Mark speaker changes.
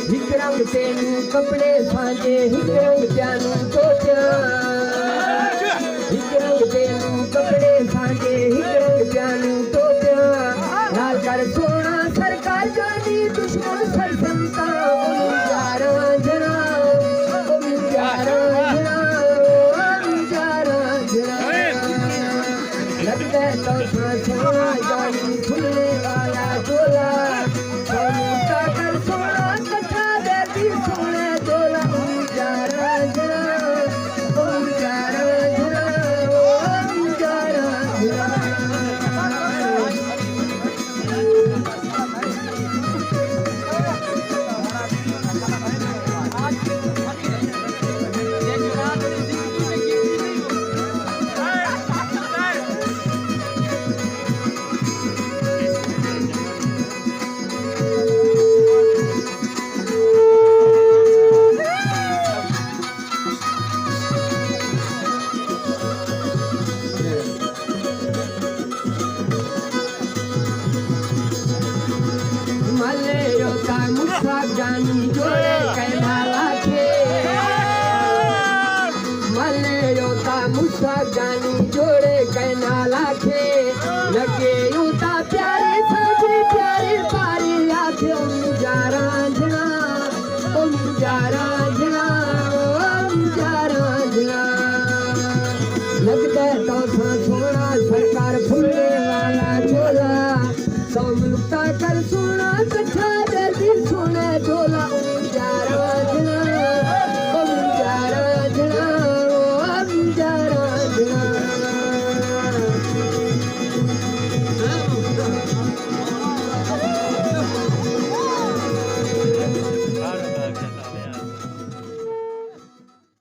Speaker 1: हिक रंग तेनू कपड़े सांझे हिक रंग त्यानू धोतियां हिक रंग तेनू कपड़े सांझे हिक रंग त्यानू धोतियां लाल कर सोना सरकार जानी दुश्मन सरसंता प्यारा जना प्यारा जना प्यारा जना लगता तो सोना जानी खुलने वाला डोला सोनू का कर सोना कथा देती सोने डोला प्यारा जना प्यारा जना प्यारा जना Malero ta musa gani joe